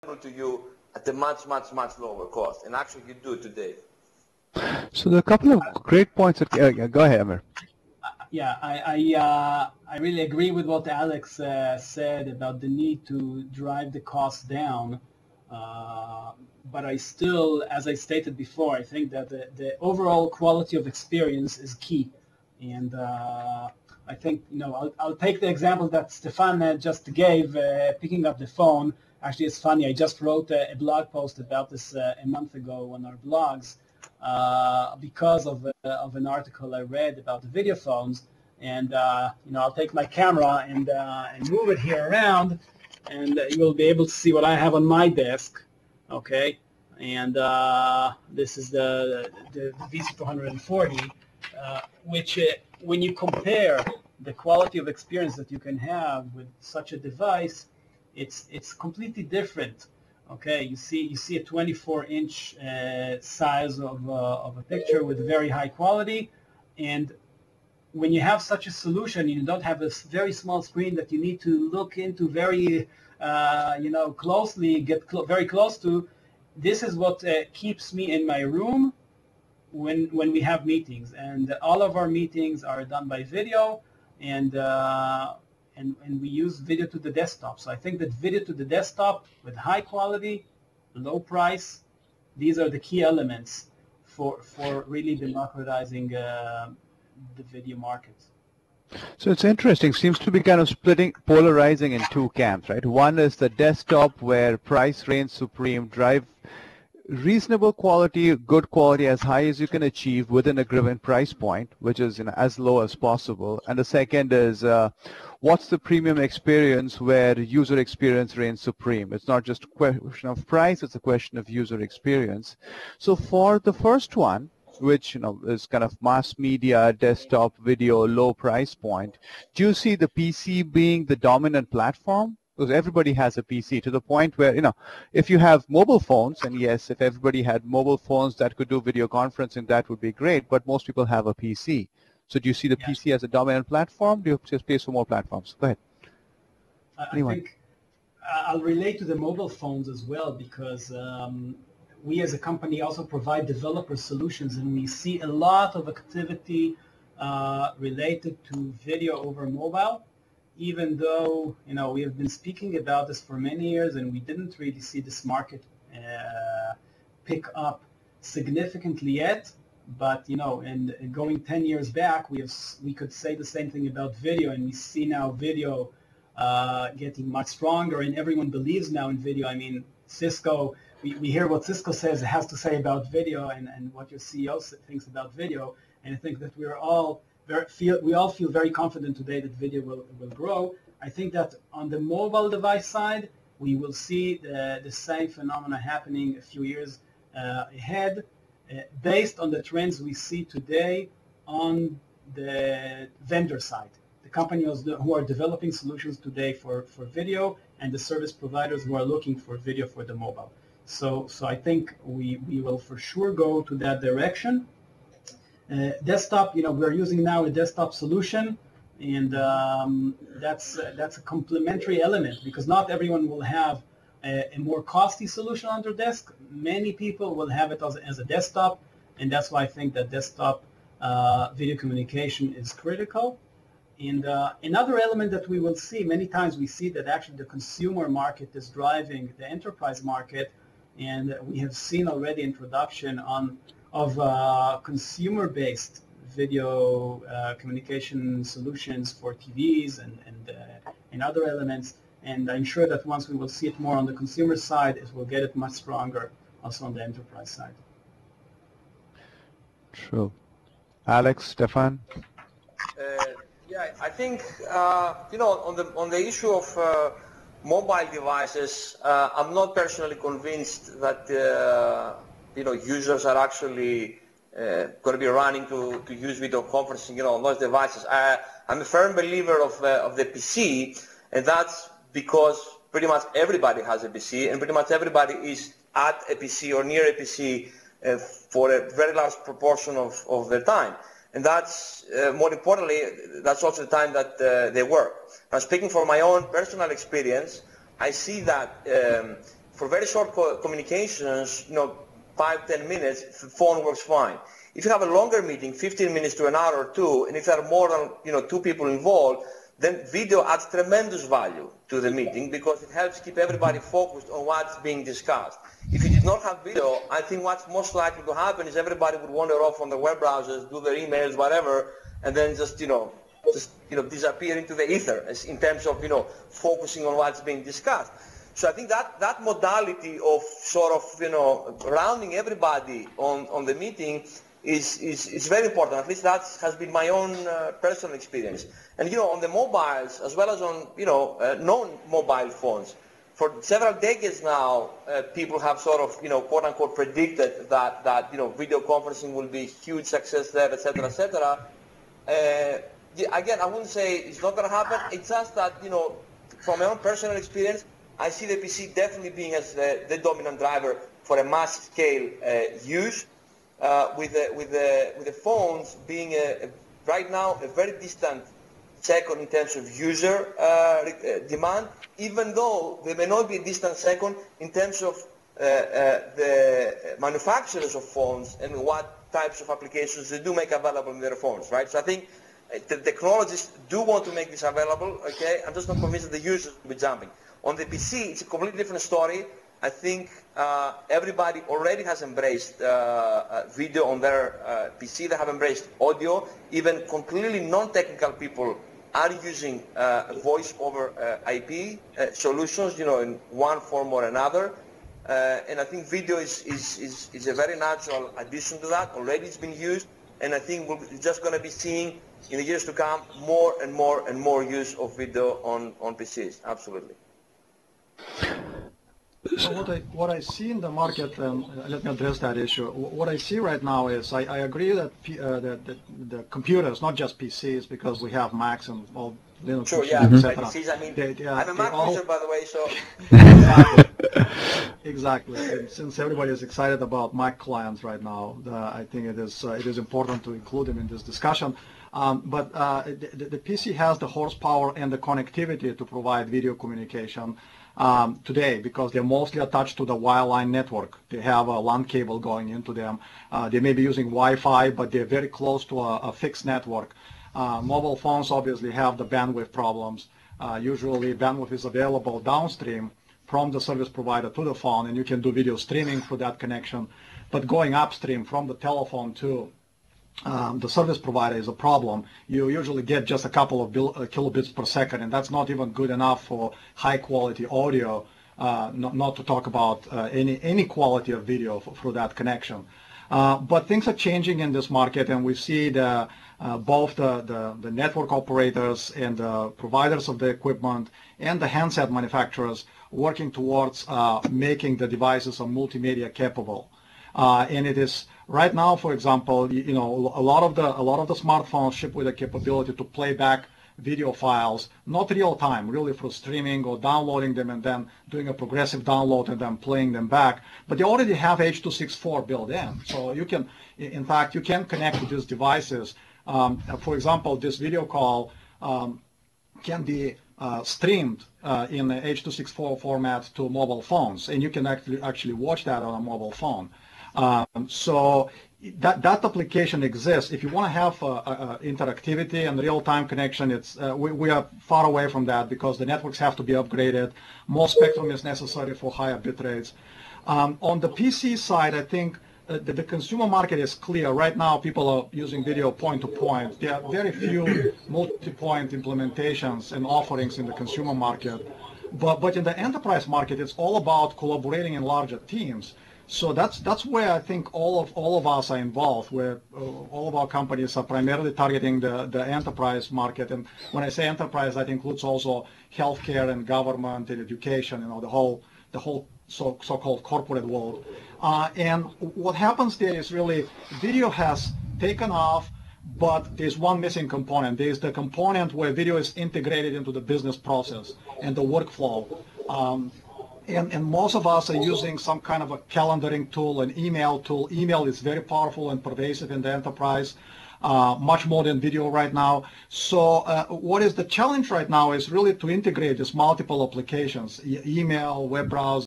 to you at a much lower cost, and actually you do today. So there are a couple of great points. Go ahead, Amir. Yeah, I really agree with what Alex said about the need to drive the costs down. But I still, as I stated before, I think that the overall quality of experience is key. And I think, I'll take the example that Stefan just gave, picking up the phone. Actually, it's funny. I just wrote a blog post about this a month ago on our blogs because of an article I read about the video phones. And, I'll take my camera and move it here around, and you'll be able to see what I have on my desk. Okay, and this is the VC240, which when you compare the quality of experience that you can have with such a device, it's completely different. Okay, you see a 24-inch size of a picture with very high quality, and when you have such a solution, you don't have a very small screen that you need to look into very closely, get very close to. This is what keeps me in my room when we have meetings, and all of our meetings are done by video, and we use video to the desktop. So I think that video to the desktop with high quality, low price, these are the key elements for really democratizing the video market. So it's interesting. Seems to be kind of polarizing in two camps, right? One is the desktop where price reigns supreme, drive reasonable quality, good quality, as high as you can achieve within a given price point, which is as low as possible. And the second is what's the premium experience where user experience reigns supreme. It's not just a question of price, it's a question of user experience. So for the first one, which is kind of mass media, desktop, video, low price point, do you see the PC being the dominant platform? Because everybody has a PC, to the point where, if you have mobile phones, and yes, if everybody had mobile phones that could do video conferencing, that would be great, but most people have a PC. So do you see the PC as a dominant platform? Do you just place for more platforms? Go ahead. I think I'll relate to the mobile phones as well, because we as a company also provide developer solutions, and we see a lot of activity related to video over mobile, even though we have been speaking about this for many years, and we didn't really see this market pick up significantly yet. But and going 10 years back, we could say the same thing about video, and we see now video getting much stronger, and everyone believes now in video. I mean, Cisco. We hear what Cisco has to say about video, and what your CEO thinks about video, and I think that we all feel very confident today that video will grow. I think that on the mobile device side, we will see the same phenomena happening a few years ahead, based on the trends we see today on the vendor side. The companies who are developing solutions today for video, and the service providers who are looking for video for the mobile. So I think we will for sure go to that direction. Desktop, we're using now a desktop solution, and that's a complementary element, because not everyone will have a more costly solution on their desk. Many people will have it as a desktop, and that's why I think that desktop video communication is critical. And another element that we will see, many times we see that actually the consumer market is driving the enterprise market, and we have seen already introduction of consumer-based video communication solutions for TVs and other elements. And I'm sure that once we will see it more on the consumer side, it will get it much stronger also on the enterprise side. True. Alex, Stefan? Yeah, I think, on the issue of mobile devices, I'm not personally convinced that users are actually going to be running to use video conferencing on those devices. I'm a firm believer of the PC, and that's because pretty much everybody has a PC, and pretty much everybody is at a PC or near a PC for a very large proportion of their time. And that's, more importantly, that's also the time that they work. Now, speaking from my own personal experience, I see that for very short communications, 5-10 minutes, the phone works fine. If you have a longer meeting, 15 minutes to an hour or two, and if there are more than 2 people involved, then video adds tremendous value to the meeting because it helps keep everybody focused on what's being discussed. If you did not have video, I think what's most likely to happen is everybody would wander off on their web browsers, do their emails, whatever, and then just disappear into the ether in terms of focusing on what's being discussed. So I think that modality of sort of rounding everybody on the meeting is very important. At least that has been my own personal experience. And on the mobiles as well as on non-mobile phones, for several decades now, people have sort of quote unquote predicted that video conferencing will be a huge success there, etc., etc. Again, I wouldn't say it's not going to happen. It's just that from my own personal experience, I see the PC definitely being as the dominant driver for a mass scale use. With the phones being right now a very distant second in terms of user demand, even though they may not be a distant second in terms of the manufacturers of phones and what types of applications they do make available in their phones, right? So I think the technologists do want to make this available, okay? I'm just not convinced that the users will be jumping. On the PC, it's a completely different story. I think everybody already has embraced video on their PC. They have embraced audio. Even completely non-technical people are using voice over IP solutions, in one form or another. And I think video is a very natural addition to that. Already it's been used, and I think we're just going to be seeing in the years to come more and more and more use of video on PCs. Absolutely. So what I see in the market, and let me address that issue. What I see right now is I agree that the computers, not just PCs, because we have Macs and all Linux, sure, yeah, PCs. I mean, I'm a Mac user, by the way, so. Exactly. And since everybody is excited about Mac clients right now, I think it is important to include them in this discussion. But the PC has the horsepower and the connectivity to provide video communication today, because they're mostly attached to the wireline network. They have a LAN cable going into them. They may be using Wi-Fi, but they're very close to a fixed network. Mobile phones obviously have the bandwidth problems. Usually bandwidth is available downstream from the service provider to the phone, and you can do video streaming through that connection. But going upstream from the telephone to the service provider is a problem. You usually get just a couple of kilobits per second, and that's not even good enough for high quality audio, not to talk about any quality of video through that connection. But things are changing in this market, and we see both the network operators and the providers of the equipment and the handset manufacturers working towards making the devices multimedia capable. And it is right now, for example, a lot of the smartphones ship with the capability to play back video files, not real time, really for streaming or downloading them and then doing a progressive download and then playing them back. But they already have H.264 built in, so you can, in fact, you can connect to these devices. For example, this video call can be streamed in the H.264 format to mobile phones, and you can actually watch that on a mobile phone. So that application exists. If you want to have interactivity and real-time connection, we are far away from that because the networks have to be upgraded. More spectrum is necessary for higher bit rates. On the PC side, I think the consumer market is clear. Right now, people are using video point-to-point. There are very few multi-point implementations and offerings in the consumer market. But in the enterprise market, it's all about collaborating in larger teams. So that's where I think all of us are involved, where all of our companies are primarily targeting the enterprise market. And when I say enterprise, that includes also healthcare and government and education, the whole so-called corporate world. And what happens there is really video has taken off, but there's one missing component. There's the component where video is integrated into the business process and the workflow. And most of us are using some kind of a calendaring tool, an email tool. Email is very powerful and pervasive in the enterprise, much more than video right now. So what is the challenge right now is really to integrate these multiple applications, email, web browser,